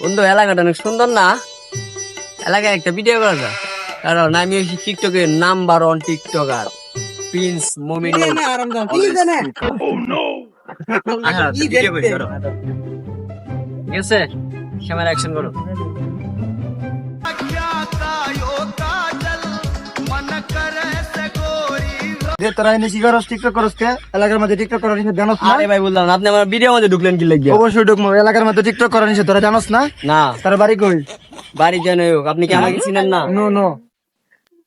বন্ধু এলাকাটা অনেক সুন্দর না? এলাকায় একটা ভিডিও করা যায়, কারণ আমি হচ্ছি টিকটকের নাম্বার 1 টিকটকার প্রিন্স মমিনুল। ঠিক আছে, ক্যামেরা অ্যাকশন করো। তোরা এনে কি করস? টিকটক করস কে? এলাকার মধ্যে টিকটক করার নিষেধ জানোস না? আরে ভাই বললাম না, আপনি আমার ভিডিওর মধ্যে ঢুকলেন কি লাগিয়া? অবশ্যই ঢুকবো। এলাকার মধ্যে টিকটক করার নিষেধ তোরা জানোস না? না, তার বাড়ি কই? বাড়ি জানো হোক, আপনি কি আমাকে চিনেন না? নো নো,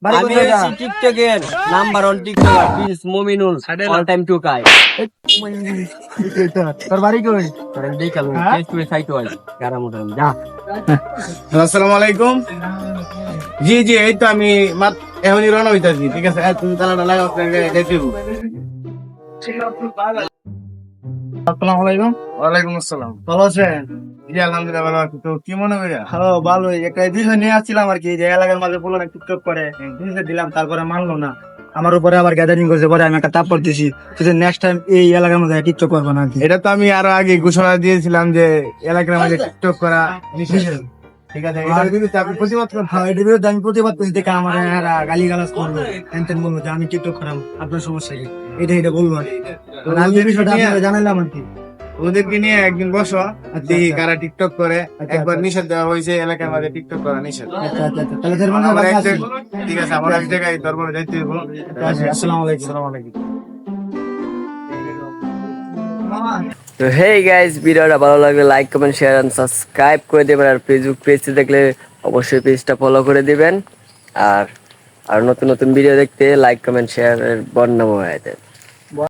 বাড়ি আমি কোথায়? হচ্ছি টিকটকের number 1 TikToker Prince Mominul, all time Tukai. তোর বাড়ি কই? তোরা দেখালো ফেসবুকে সাইটো আছে গারা মোটর যা। আসসালামু আলাইকুম। জি জি, এই তো আমি এখনই রওনা হইতাছি। ঠিক আছে, তুমি তালাটা লাগাও, দেখতে দিব। আসসালামু আলাইকুম। ওয়ালাইকুম আসসালাম। ভালো আছেন? জি আলহামদুলিল্লাহ ভালো আছি। তো কি মনে করিয়া? হ্যালো, ভালোই। একটা বিষয় নিয়ে আসছিলাম আর কি, যে এলাকার মাঝে বললো না টিকটক করে, বিষয় দিলাম, তারপরে মানলো না। আমার উপরে আবার গ্যাদারিং করছে, পরে আমি একটা তাপর দিছি যে নেক্সট টাইম এই এলাকার মধ্যে টিকটক করবো না আর কি। এটা তো আমি আরো আগে ঘোষণা দিয়েছিলাম যে এলাকার মাঝে টিকটক করা নিষেধ। ঠিক আছে, এটার বিরুদ্ধে আপনি প্রতিবাদ করতে। হ্যাঁ, এটার বিরুদ্ধে আমি প্রতিবাদ করছি, দেখে আমার গালি গালাজ করলো, এনতেন বললো যে আমি টিকটক করাম, আপনার সমস্যা কি? এটা বলবো আর কি। তো আমি এই বিষয়টা আপনাকে জানালাম আর কি। ওদেরকে নিয়ে একদিন বসো, দেখি কারা টিকটক করে। আচ্ছা, একবার আচ্ছা। নিষেধ দেওয়া হয়েছে এলাকার মাঝে টিকটক করা নিষেধ। আচ্ছা আচ্ছা আচ্ছা, তাহলে ধরে আমার এক আসি। জায়গায়- ঠিক আছে, আমার এক জায়গায় দরবারে যাইতে হইব। আসসালামু আলাইকুম। আসসালামু আলাইকুম। তো হেই গাইস, ভিডিওটা ভালো লাগলে like comment share and subscribe করে দিবেন। আর ফেসবুক পেজে দেখলে অবশ্যই পেজটা ফলো করে দিবেন। আর নতুন নতুন ভিডিও দেখতে লাইক কমেন্ট শেয়ার এর বর্ণনা হয়ে যায়।